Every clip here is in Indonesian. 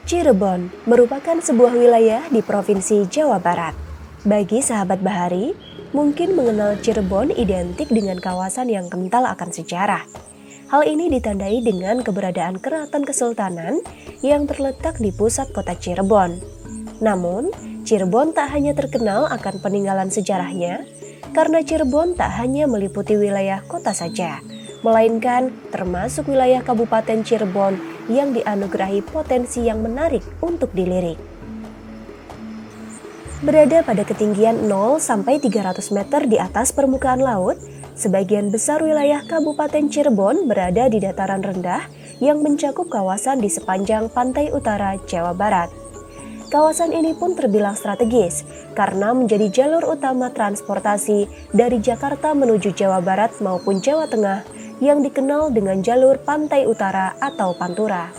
Cirebon merupakan sebuah wilayah di Provinsi Jawa Barat. Bagi sahabat bahari, mungkin mengenal Cirebon identik dengan kawasan yang kental akan sejarah. Hal ini ditandai dengan keberadaan Keraton Kesultanan yang terletak di pusat kota Cirebon. Namun, Cirebon tak hanya terkenal akan peninggalan sejarahnya, karena Cirebon tak hanya meliputi wilayah kota saja, melainkan termasuk wilayah Kabupaten Cirebon yang dianugerahi potensi yang menarik untuk dilirik. Berada pada ketinggian 0 sampai 300 meter di atas permukaan laut, sebagian besar wilayah Kabupaten Cirebon berada di dataran rendah yang mencakup kawasan di sepanjang pantai utara Jawa Barat. Kawasan ini pun terbilang strategis karena menjadi jalur utama transportasi dari Jakarta menuju Jawa Barat maupun Jawa Tengah yang dikenal dengan jalur pantai utara atau Pantura.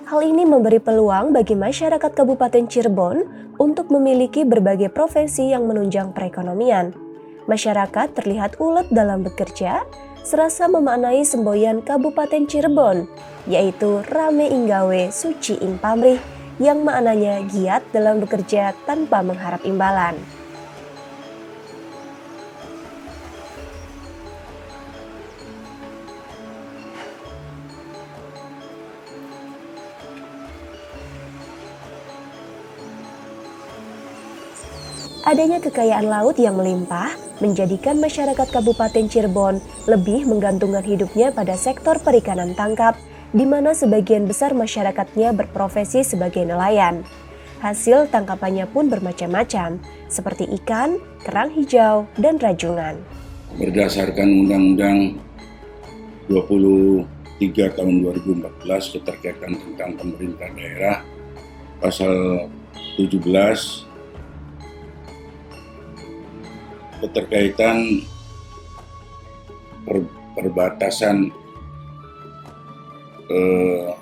Hal ini memberi peluang bagi masyarakat Kabupaten Cirebon untuk memiliki berbagai profesi yang menunjang perekonomian. Masyarakat terlihat ulet dalam bekerja, serasa memaknai semboyan Kabupaten Cirebon, yaitu rame inggawe suci ing pamrih, yang maknanya giat dalam bekerja tanpa mengharap imbalan. Adanya kekayaan laut yang melimpah menjadikan masyarakat Kabupaten Cirebon lebih menggantungkan hidupnya pada sektor perikanan tangkap, di mana sebagian besar masyarakatnya berprofesi sebagai nelayan. Hasil tangkapannya pun bermacam-macam, seperti ikan, kerang hijau, dan rajungan. Berdasarkan Undang-Undang 23 tahun 2014 keterkaitan tentang pemerintah daerah, pasal 17 keterkaitan perbatasan 12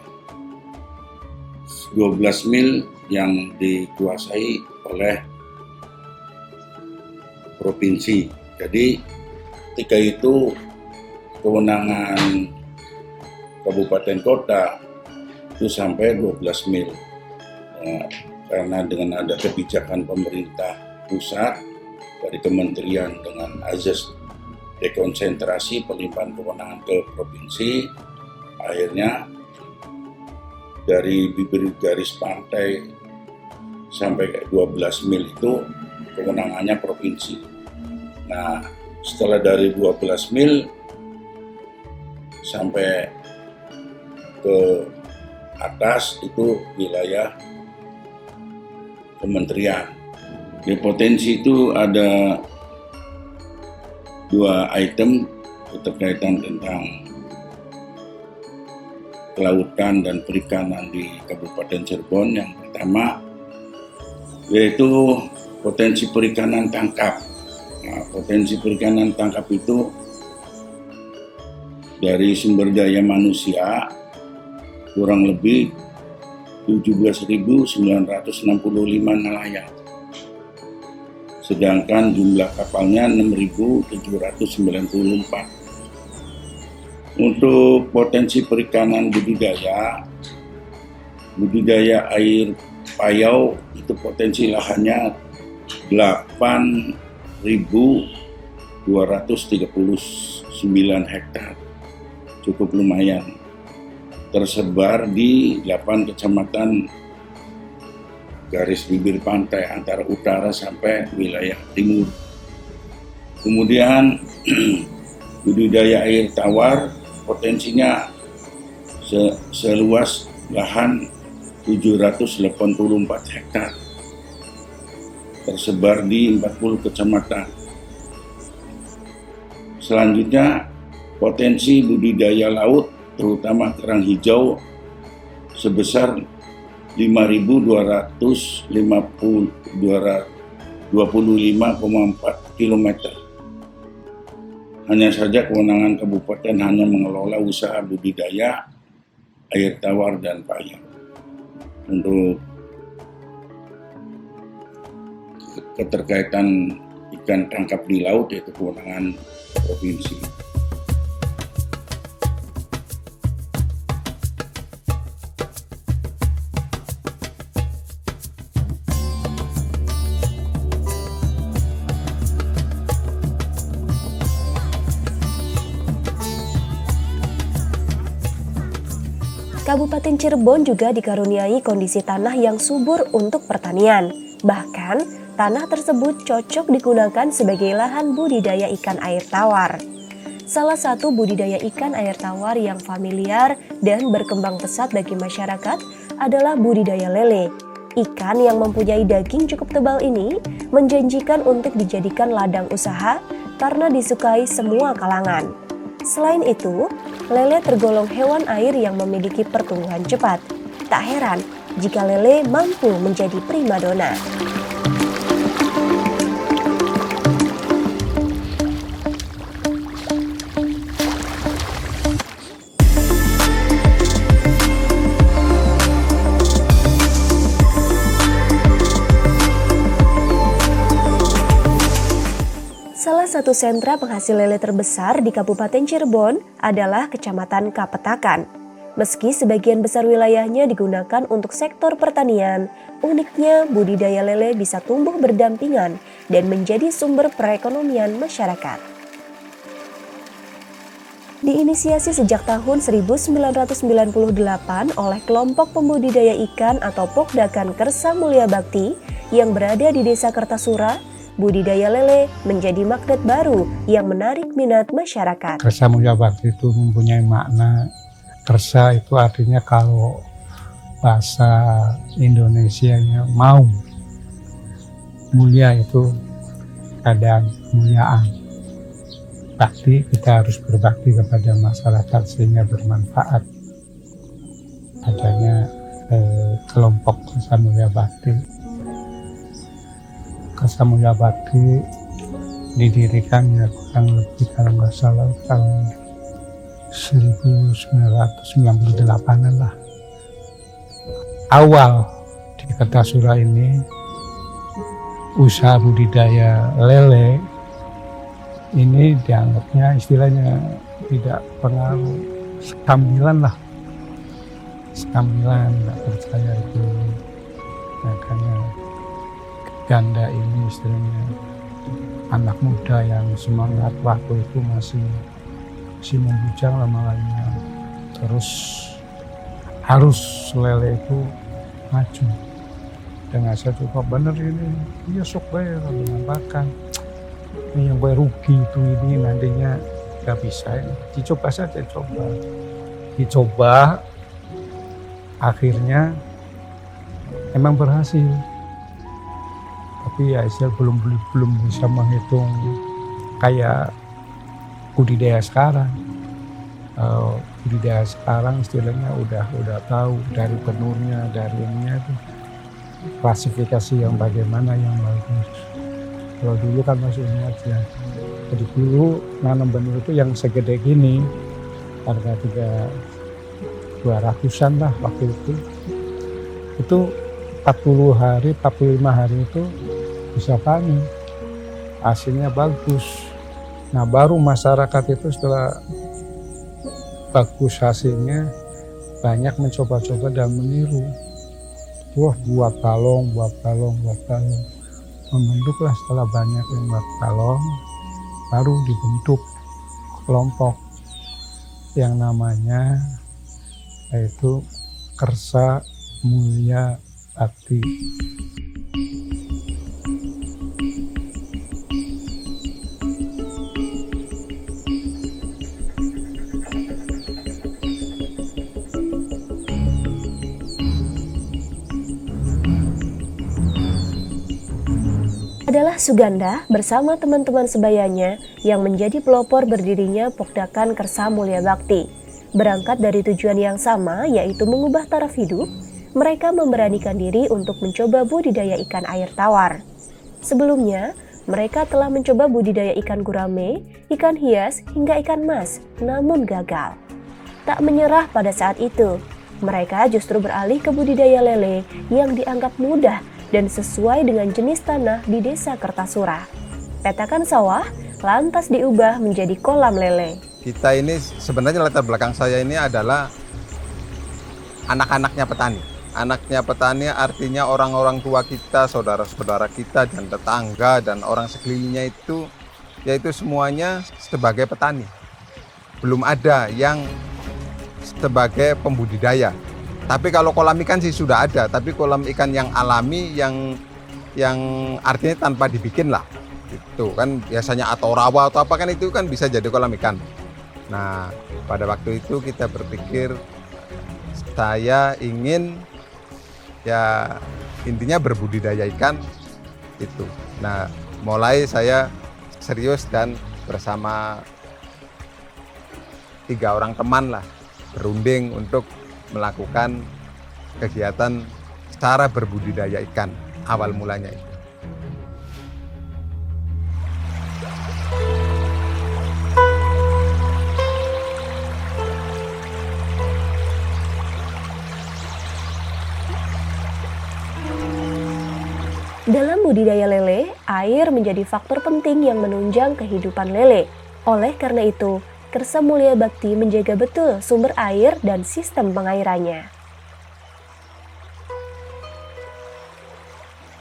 mil yang dikuasai oleh provinsi. Jadi ketika itu kewenangan kabupaten kota itu sampai 12 mil. Karena dengan ada kebijakan pemerintah pusat dari kementerian dengan azas dekonsentrasi pelimpahan kewenangan ke provinsi, akhirnya dari bibir garis pantai sampai 12 mil itu kewenangannya provinsi. Nah, setelah dari 12 mil sampai ke atas itu wilayah kementerian. Di potensi itu ada 2 item keterkaitan tentang kelautan dan perikanan di Kabupaten Cirebon. Yang pertama yaitu potensi perikanan tangkap. Nah, potensi perikanan tangkap itu dari sumber daya manusia kurang lebih 17.965 nelayan. Sedangkan jumlah kapalnya 6.794. Untuk potensi perikanan budidaya air payau itu potensi lahannya 8.239 hektar, cukup lumayan, tersebar di 8 kecamatan garis bibir pantai antara utara sampai wilayah timur. Kemudian budidaya air tawar potensinya seluas lahan 784 hektar, tersebar di 40 kecamatan. Selanjutnya potensi budidaya laut terutama kerang hijau sebesar 5.225,4 km. Hanya saja kewenangan kabupaten hanya mengelola usaha budidaya air tawar dan payau. Untuk keterkaitan ikan tangkap di laut yaitu kewenangan provinsi. Kabupaten Cirebon juga dikaruniai kondisi tanah yang subur untuk pertanian. Bahkan, tanah tersebut cocok digunakan sebagai lahan budidaya ikan air tawar. Salah satu budidaya ikan air tawar yang familiar dan berkembang pesat bagi masyarakat adalah budidaya lele. Ikan yang mempunyai daging cukup tebal ini menjanjikan untuk dijadikan ladang usaha karena disukai semua kalangan. Selain itu, lele tergolong hewan air yang memiliki pertumbuhan cepat. Tak heran jika lele mampu menjadi primadona. Salah satu sentra penghasil lele terbesar di Kabupaten Cirebon adalah Kecamatan Kapetakan. Meski sebagian besar wilayahnya digunakan untuk sektor pertanian, uniknya budidaya lele bisa tumbuh berdampingan dan menjadi sumber perekonomian masyarakat. Diinisiasi sejak tahun 1998 oleh kelompok pembudidaya ikan atau Pokdakan Kersa Mulia Bakti yang berada di Desa Kertasura, budidaya lele menjadi magnet baru yang menarik minat masyarakat. Kersa Mulia Bakti itu mempunyai makna. Kersa itu artinya kalau bahasa Indonesianya mau. Mulia itu keadaan kemuliaan. Bakti, kita harus berbakti kepada masyarakat sehingga bermanfaat. Adanya kelompok Kersa Mulia Bakti. Kersa Mulia Bakti didirikan ya kurang lebih kalau nggak salah tahun 1998 lah. Awal di Kertasura ini usaha budidaya lele ini dianggapnya istilahnya tidak pengaruh, sambilan lah, sambilan, nggak percaya itu. Makanya ganda ini istilahnya anak muda yang semangat waktu itu masih membujang lama-lamanya, terus harus lele itu maju. Dan saya coba bener ini, iya sok bayar dengan makan. Ini yang bayar rugi itu ini nantinya nggak bisa. Dicoba saja, dicoba, akhirnya emang berhasil. Tapi ya saya belum bisa menghitung kayak budidaya sekarang. Budidaya sekarang istilahnya udah tahu dari benurnya, dari ininya itu klasifikasi yang bagaimana yang bagus. Kalau dulu kan masih ini aja. Jadi dulu nanam benur itu yang segede gini, harga 200-an lah waktu itu. Itu 40 hari, 45 hari itu bisa panen. Hasilnya bagus. Nah baru masyarakat itu setelah bagus hasilnya banyak mencoba-coba dan meniru. Wah buat balong. Membentuklah setelah banyak yang buat balong, baru dibentuk kelompok yang namanya yaitu Kersa Mulia Bakti. Adalah Suganda bersama teman-teman sebayanya yang menjadi pelopor berdirinya Pokdakan Kersa Mulia Bakti. Berangkat dari tujuan yang sama, yaitu mengubah taraf hidup, mereka memberanikan diri untuk mencoba budidaya ikan air tawar. Sebelumnya, mereka telah mencoba budidaya ikan gurame, ikan hias, hingga ikan mas, namun gagal. Tak menyerah pada saat itu, mereka justru beralih ke budidaya lele yang dianggap mudah dan sesuai dengan jenis tanah di Desa Kertasura. Petakan sawah lantas diubah menjadi kolam lele. Kita ini sebenarnya latar belakang saya ini adalah anak-anaknya petani. Anaknya petani artinya orang-orang tua kita, saudara-saudara kita, dan tetangga, dan orang sekelilingnya itu, yaitu semuanya sebagai petani. Belum ada yang sebagai pembudidaya. Tapi kalau kolam ikan sih sudah ada, tapi kolam ikan yang alami yang artinya tanpa dibikin lah. Itu kan biasanya atau rawa atau apa kan itu kan bisa jadi kolam ikan. Nah, pada waktu itu kita berpikir saya ingin ya intinya berbudidaya ikan itu. Nah, mulai saya serius dan bersama 3 orang teman lah berunding untuk melakukan kegiatan cara berbudidaya ikan awal mulanya itu. Dalam budidaya lele, air menjadi faktor penting yang menunjang kehidupan lele. Oleh karena itu, Kersa Mulia Bakti menjaga betul sumber air dan sistem pengairannya.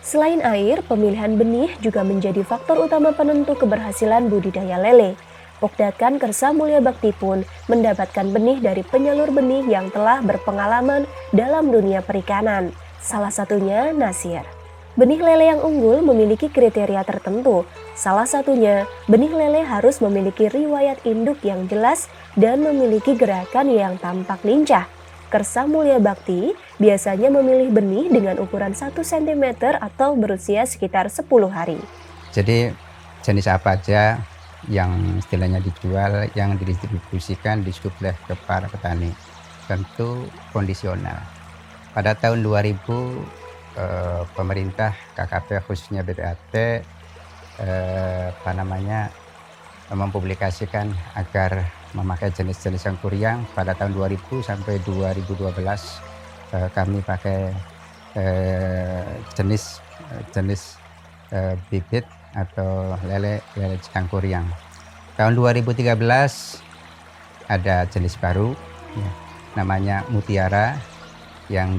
Selain air, pemilihan benih juga menjadi faktor utama penentu keberhasilan budidaya lele. Pokdakan Kersa Mulia Bakti pun mendapatkan benih dari penyalur benih yang telah berpengalaman dalam dunia perikanan. Salah satunya Nasir. Benih lele yang unggul memiliki kriteria tertentu. Salah satunya, benih lele harus memiliki riwayat induk yang jelas dan memiliki gerakan yang tampak lincah. Kersa Mulia Bakti biasanya memilih benih dengan ukuran 1 cm atau berusia sekitar 10 hari. Jadi jenis apa aja yang istilahnya dijual, yang didistribusikan, disuplai ke para petani. Tentu kondisional. Pada tahun 2000 pemerintah KKP khususnya BPAT mempublikasikan agar memakai jenis-jenis yang kuriang. Pada tahun 2000 sampai 2012 kami pakai jenis bibit atau lele cangkuriang. Tahun 2013 ada jenis baru ya, namanya Mutiara yang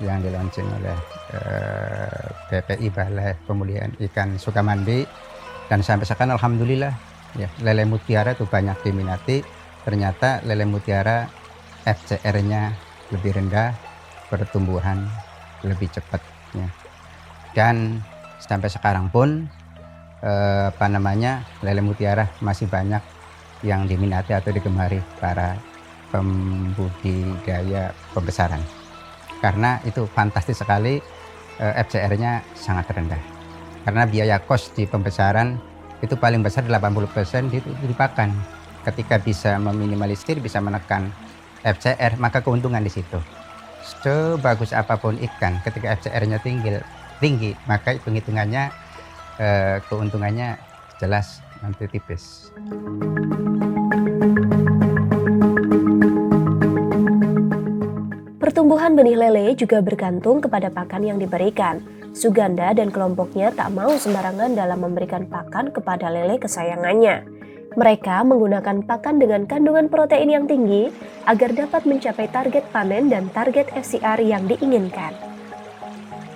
yang dilaunching oleh BPI Balai Pemulihan Ikan Sukamandi, dan sampai sekarang alhamdulillah ya, lele mutiara itu banyak diminati. Ternyata lele mutiara FCR-nya lebih rendah, pertumbuhan lebih cepat ya. Dan sampai sekarang pun lele mutiara masih banyak yang diminati atau digemari para pembudidaya pembesaran. Karena itu fantastis sekali, FCR-nya sangat rendah. Karena biaya kos di pembesaran itu paling besar 80% di pakan. Ketika bisa meminimalisir, bisa menekan FCR, maka keuntungan di situ. Sebagus apapun ikan, ketika FCR-nya tinggi, maka hitung-hitungannya keuntungannya jelas nanti tipis. Pertumbuhan benih lele juga bergantung kepada pakan yang diberikan. Suganda dan kelompoknya tak mau sembarangan dalam memberikan pakan kepada lele kesayangannya. Mereka menggunakan pakan dengan kandungan protein yang tinggi agar dapat mencapai target panen dan target FCR yang diinginkan.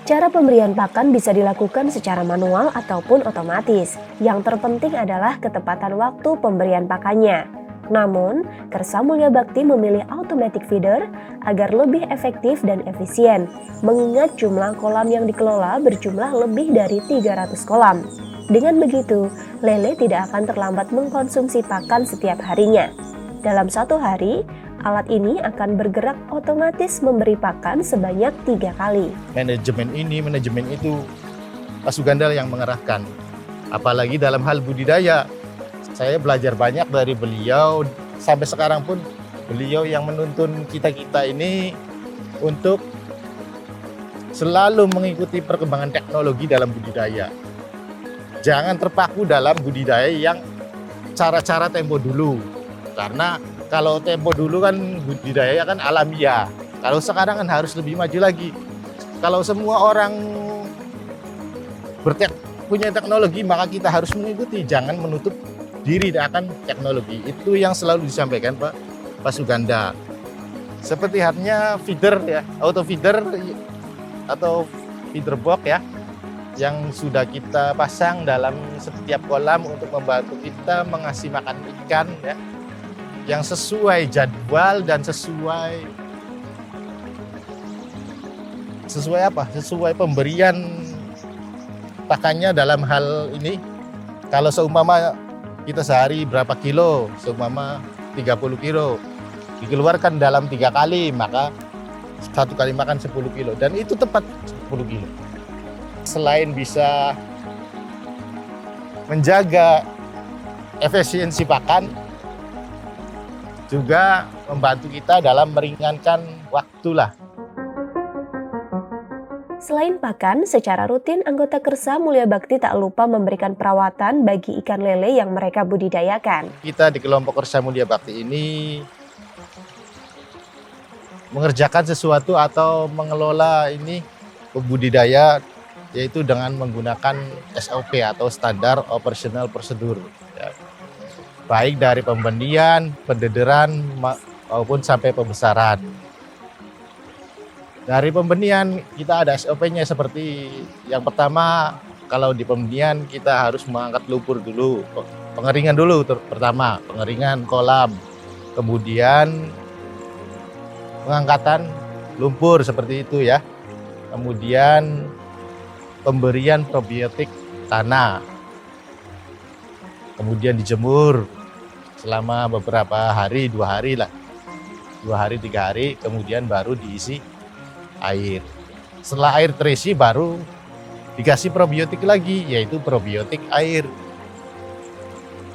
Cara pemberian pakan bisa dilakukan secara manual ataupun otomatis. Yang terpenting adalah ketepatan waktu pemberian pakannya. Namun, Kersa Mulia Bakti memilih automatic feeder agar lebih efektif dan efisien, mengingat jumlah kolam yang dikelola berjumlah lebih dari 300 kolam. Dengan begitu, lele tidak akan terlambat mengkonsumsi pakan setiap harinya. Dalam 1 hari, alat ini akan bergerak otomatis memberi pakan sebanyak 3 kali. Manajemen itu, Pak Suganda yang mengarahkan. Apalagi dalam hal budidaya. Saya belajar banyak dari beliau, sampai sekarang pun beliau yang menuntun kita-kita ini untuk selalu mengikuti perkembangan teknologi dalam budidaya. Jangan terpaku dalam budidaya yang cara-cara tempo dulu. Karena kalau tempo dulu kan budidaya kan alamiah. Kalau sekarang kan harus lebih maju lagi. Kalau semua orang punya teknologi, maka kita harus mengikuti, jangan menutup diri akan teknologi. Itu yang selalu disampaikan Pak Suganda. Seperti halnya feeder ya, auto feeder atau feeder box ya, yang sudah kita pasang dalam setiap kolam untuk membantu kita mengasih makan ikan ya. yang sesuai jadwal dan sesuai apa? Sesuai pemberian pakannya dalam hal ini. Kalau seumpama kita sehari berapa kilo, seumpama 30 kilo, dikeluarkan dalam 3 kali, maka satu kali makan 10 kilo. Dan itu tepat 10 kilo. Selain bisa menjaga efisiensi pakan, juga membantu kita dalam meringankan waktu lah. Selain pakan, secara rutin anggota Kersa Mulia Bakti tak lupa memberikan perawatan bagi ikan lele yang mereka budidayakan. Kita di kelompok Kersa Mulia Bakti ini mengerjakan sesuatu atau mengelola ini budidaya, yaitu dengan menggunakan SOP atau Standar Operational Procedure. Ya. Baik dari pembendian, pendederan, maupun sampai pembesaran. Dari pembendian kita ada SOP-nya seperti yang pertama, kalau di pembendian kita harus mengangkat lumpur dulu, pengeringan dulu pertama, pengeringan kolam, kemudian pengangkatan lumpur seperti itu ya, kemudian pemberian probiotik tanah, kemudian dijemur selama beberapa hari, 2 hari lah, 2 hari 3 hari, kemudian baru diisi air. Setelah air terisi baru dikasih probiotik lagi, yaitu probiotik air.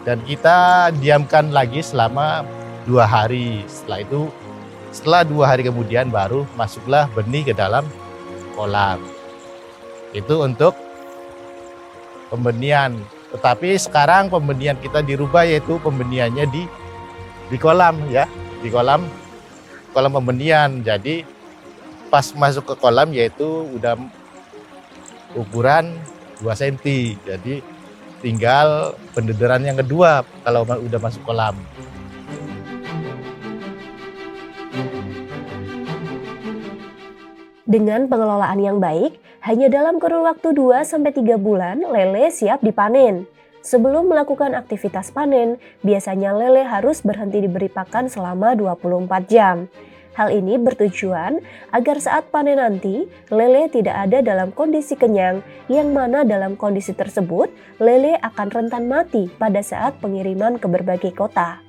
Dan kita diamkan lagi selama 2 hari. Setelah itu, setelah 2 hari kemudian baru masuklah benih ke dalam kolam. Itu untuk pembenihan. Tetapi sekarang pembenihan kita dirubah, yaitu pembenihannya di kolam ya, di kolam pembenihan. Jadi pas masuk ke kolam yaitu udah ukuran 2 cm. Jadi tinggal pendederan yang kedua kalau udah masuk kolam. Dengan pengelolaan yang baik, hanya dalam kurun waktu 2-3 bulan lele siap dipanen. Sebelum melakukan aktivitas panen, biasanya lele harus berhenti diberi pakan selama 24 jam. Hal ini bertujuan agar saat panen nanti, lele tidak ada dalam kondisi kenyang, yang mana dalam kondisi tersebut, lele akan rentan mati pada saat pengiriman ke berbagai kota.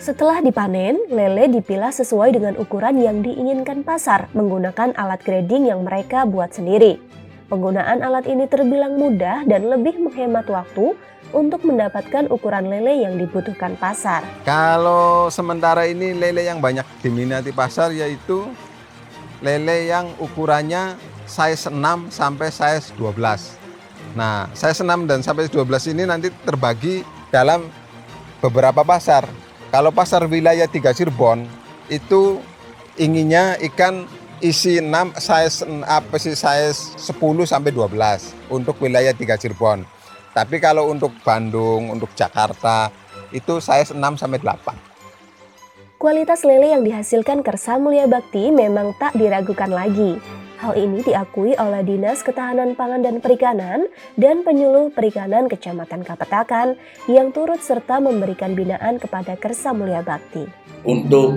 Setelah dipanen, lele dipilah sesuai dengan ukuran yang diinginkan pasar menggunakan alat grading yang mereka buat sendiri. Penggunaan alat ini terbilang mudah dan lebih menghemat waktu untuk mendapatkan ukuran lele yang dibutuhkan pasar. Kalau sementara ini lele yang banyak diminati pasar yaitu lele yang ukurannya size 6 sampai size 12. Nah, size 6 dan sampai 12 ini nanti terbagi dalam beberapa pasar. Kalau pasar wilayah 3 Cirebon itu inginnya ikan isi 6 size 10 sampai 12 untuk wilayah 3 Cirebon. Tapi kalau untuk Bandung, untuk Jakarta, itu size 6 sampai 8. Kualitas lele yang dihasilkan Kersa Mulia Bakti memang tak diragukan lagi. Hal ini diakui oleh Dinas Ketahanan Pangan dan Perikanan dan Penyuluh Perikanan Kecamatan Kapetakan yang turut serta memberikan binaan kepada Kersa Mulia Bakti. Untuk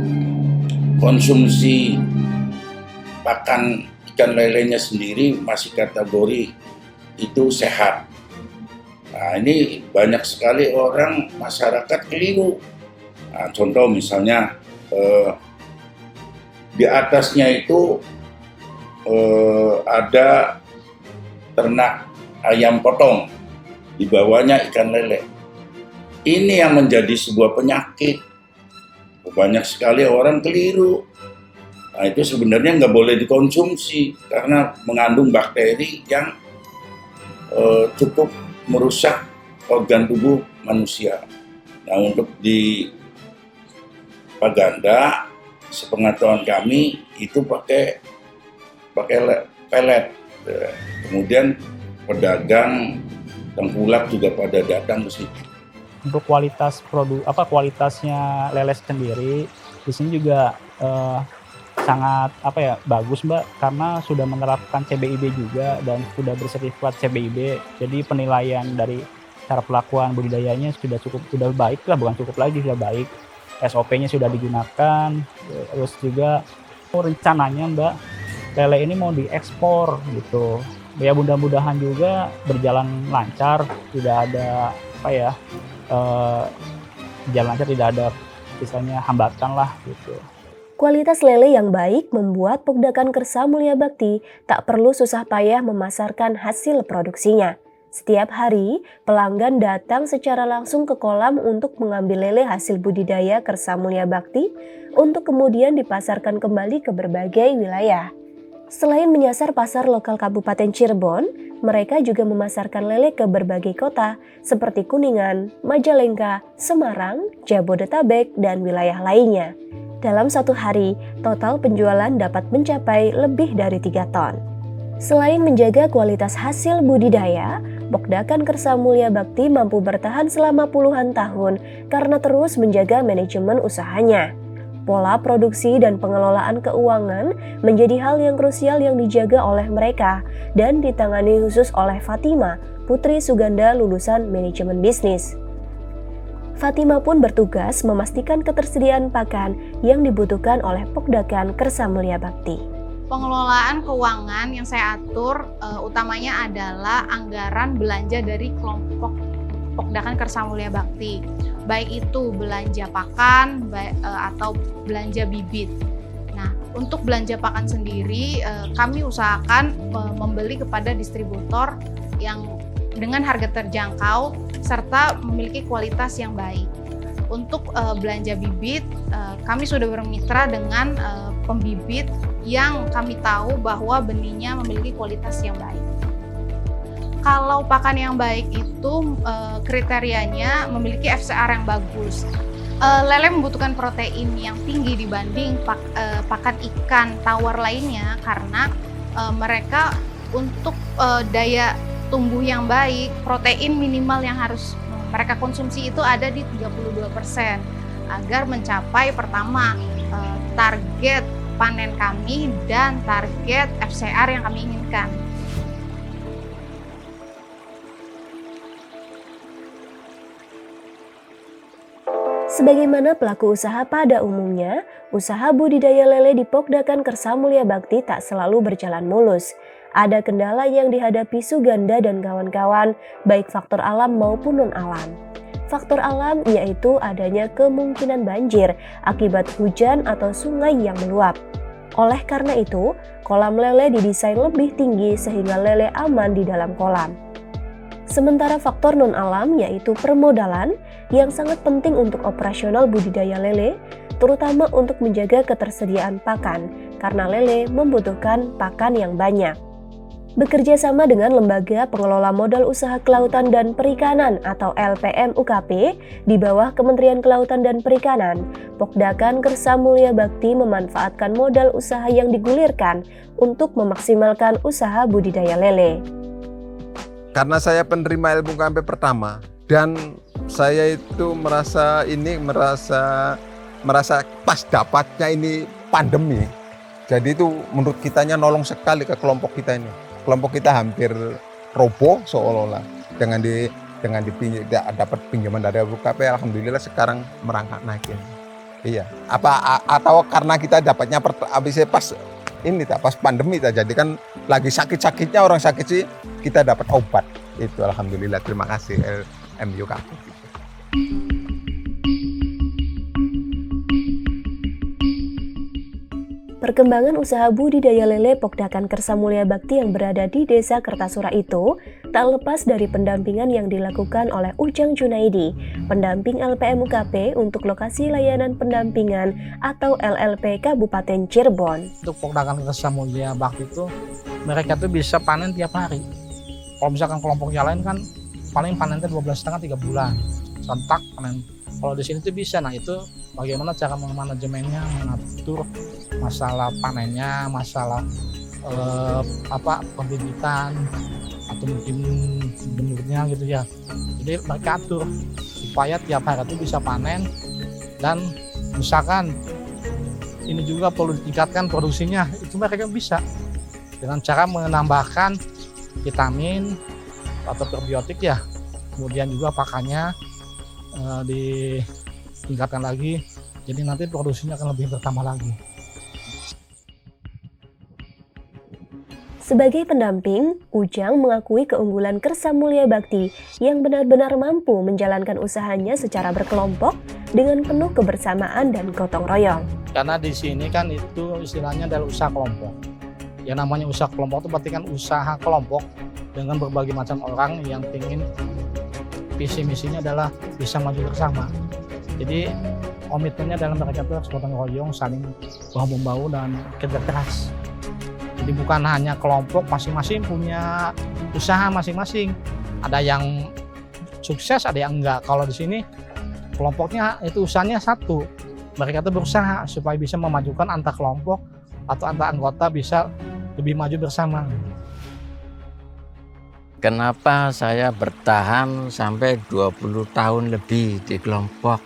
konsumsi pakan ikan lelenya sendiri masih kategori itu sehat. Nah, ini banyak sekali orang masyarakat keliru. Nah, contoh misalnya di atasnya itu ada ternak ayam potong, di bawahnya ikan lele. Ini yang menjadi sebuah penyakit. Banyak sekali orang keliru. Nah, itu sebenarnya nggak boleh dikonsumsi karena mengandung bakteri yang cukup merusak organ tubuh manusia. Nah, untuk di Paganda, sepengetahuan kami itu pakai pelet. Kemudian pedagang tengkulak juga pada datang ke situ. Untuk kualitasnya lele sendiri di sini juga sangat bagus Mbak, karena sudah menerapkan CBIB juga dan sudah bersertifikat CBIB. Jadi penilaian dari cara pelakuan budidayanya sudah baik lah, bukan cukup lagi, sudah baik. SOP-nya sudah digunakan, terus juga rencananya Mbak, lele ini mau diekspor gitu. Ya mudah-mudahan juga berjalan lancar, tidak ada jalan lancar, tidak ada misalnya hambatan lah gitu. Kualitas lele yang baik membuat Pokdakan Kersa Mulia Bakti tak perlu susah payah memasarkan hasil produksinya. Setiap hari, pelanggan datang secara langsung ke kolam untuk mengambil lele hasil budidaya Kersa Mulia Bakti untuk kemudian dipasarkan kembali ke berbagai wilayah. Selain menyasar pasar lokal Kabupaten Cirebon, mereka juga memasarkan lele ke berbagai kota seperti Kuningan, Majalengka, Semarang, Jabodetabek, dan wilayah lainnya. Dalam satu hari, total penjualan dapat mencapai lebih dari 3 ton. Selain menjaga kualitas hasil budidaya, Pokdakan Kersa Mulia Bakti mampu bertahan selama puluhan tahun karena terus menjaga manajemen usahanya. Pola produksi dan pengelolaan keuangan menjadi hal yang krusial yang dijaga oleh mereka dan ditangani khusus oleh Fatima, putri Suganda lulusan manajemen bisnis. Fatima pun bertugas memastikan ketersediaan pakan yang dibutuhkan oleh Pokdakan Kersa Mulia Bakti. Pengelolaan keuangan yang saya atur utamanya adalah anggaran belanja dari kelompok Pokdakan Kersa Mulia Bakti, baik itu belanja pakan atau belanja bibit. Nah, untuk belanja pakan sendiri kami usahakan membeli kepada distributor yang dengan harga terjangkau serta memiliki kualitas yang baik. Untuk belanja bibit, kami sudah bermitra dengan pembibit yang kami tahu bahwa benihnya memiliki kualitas yang baik. Kalau pakan yang baik itu kriterianya memiliki FCR yang bagus. Lele membutuhkan protein yang tinggi dibanding pakan ikan tawar lainnya karena mereka untuk daya tumbuh yang baik, protein minimal yang harus mereka konsumsi itu ada di 32% agar mencapai pertama target panen kami dan target FCR yang kami inginkan. Sebagaimana pelaku usaha pada umumnya, usaha budidaya lele di Pokdakan Kersa Mulia Bakti tak selalu berjalan mulus. Ada kendala yang dihadapi Suganda dan kawan-kawan, baik faktor alam maupun non-alam. Faktor alam yaitu adanya kemungkinan banjir akibat hujan atau sungai yang meluap. Oleh karena itu, kolam lele didesain lebih tinggi sehingga lele aman di dalam kolam. Sementara faktor non-alam yaitu permodalan yang sangat penting untuk operasional budidaya lele, terutama untuk menjaga ketersediaan pakan, karena lele membutuhkan pakan yang banyak. Bekerja sama dengan Lembaga Pengelola Modal Usaha Kelautan dan Perikanan atau LPM UKP di bawah Kementerian Kelautan dan Perikanan, Pokdakan Kersa Mulia Bakti memanfaatkan modal usaha yang digulirkan untuk memaksimalkan usaha budidaya lele. Karena saya penerima ilmu KMP pertama dan saya itu merasa pas dapatnya ini pandemi. Jadi itu menurut kitanya nolong sekali ke kelompok kita ini. Kelompok kita hampir roboh seolah-olah dengan dapat pinjaman dari UKP. Alhamdulillah sekarang merangkak naikin. Iya. Atau karena kita dapatnya habisnya pas pandemi saja. Jadi kan lagi sakit-sakitnya orang sakit sih kita dapat obat. Itu alhamdulillah, terima kasih LMUKP. Perkembangan usaha budidaya lele Pokdakan Kersa Mulia Bakti yang berada di Desa Kertasura itu tak lepas dari pendampingan yang dilakukan oleh Ujang Junaidi, pendamping LPM UKP untuk lokasi layanan pendampingan atau LLP Kabupaten Cirebon. Untuk Pokdakan Kersa Mulia Bakti itu mereka tuh bisa panen tiap hari. Kalau misalkan kelompok yang lain kan paling panennya 12,5-3 bulan sentak panen. Kalau di sini tuh bisa. Nah itu bagaimana cara manajemennya, mengatur masalah panennya, masalah pembibitan atau mungkin benurnya gitu ya. Jadi mereka atur supaya tiap hari itu bisa panen dan misalkan ini juga perlu ditingkatkan produksinya, itu mereka bisa dengan cara menambahkan vitamin atau probiotik ya kemudian juga pakannya ditingkatkan lagi, jadi nanti produksinya akan lebih bertambah lagi. Sebagai pendamping, Ujang mengakui keunggulan Kersa Mulia Bakti yang benar-benar mampu menjalankan usahanya secara berkelompok dengan penuh kebersamaan dan gotong royong. Karena di sini kan itu istilahnya adalah usaha kelompok. Yang namanya usaha kelompok itu berarti kan usaha kelompok dengan berbagai macam orang yang ingin visi misinya adalah bisa maju bersama. Jadi komitmennya dalam mereka itu harus gotong royong, saling bahu-membahu dan kerja keras. Jadi bukan hanya kelompok masing-masing punya usaha masing-masing. Ada yang sukses, ada yang enggak. Kalau di sini kelompoknya itu usahanya satu. Mereka itu berusaha supaya bisa memajukan antar kelompok atau antar anggota bisa lebih maju bersama. Kenapa saya bertahan sampai 20 tahun lebih di kelompok?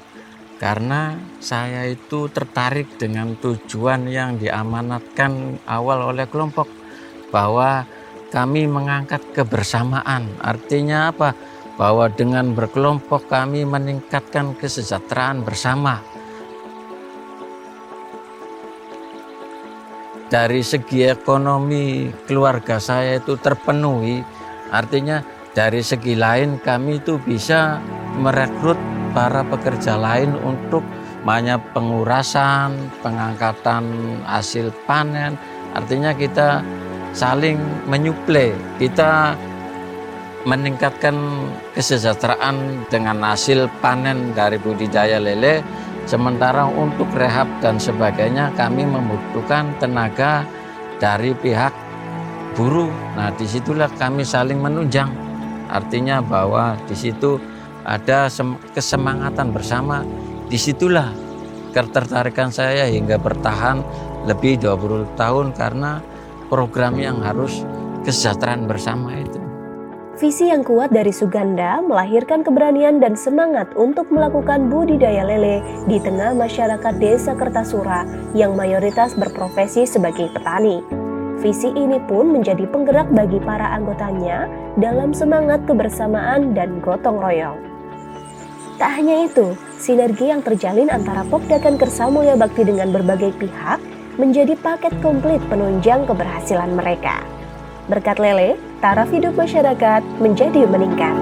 Karena saya itu tertarik dengan tujuan yang diamanatkan awal oleh kelompok, bahwa kami mengangkat kebersamaan. Artinya apa? Bahwa dengan berkelompok kami meningkatkan kesejahteraan bersama. Dari segi ekonomi keluarga saya itu terpenuhi, artinya dari segi lain kami itu bisa merekrut para pekerja lain untuk banyak pengurasan, pengangkatan hasil panen. Artinya kita saling menyuplai, kita meningkatkan kesejahteraan dengan hasil panen dari budidaya lele. Sementara untuk rehab dan sebagainya kami membutuhkan tenaga dari pihak buruh. Nah, disitulah kami saling menunjang. Artinya bahwa di situ ada kesemangatan bersama. Disitulah ketertarikan saya hingga bertahan lebih 20 tahun karena program yang harus kesejahteraan bersama itu. Visi yang kuat dari Suganda melahirkan keberanian dan semangat untuk melakukan budidaya lele di tengah masyarakat Desa Kertasura yang mayoritas berprofesi sebagai petani. Visi ini pun menjadi penggerak bagi para anggotanya dalam semangat kebersamaan dan gotong royong. Tak hanya itu, sinergi yang terjalin antara Pokdakan Kersa Mulia Bakti dengan berbagai pihak menjadi paket komplit penunjang keberhasilan mereka. Berkat lele, taraf hidup masyarakat menjadi meningkat.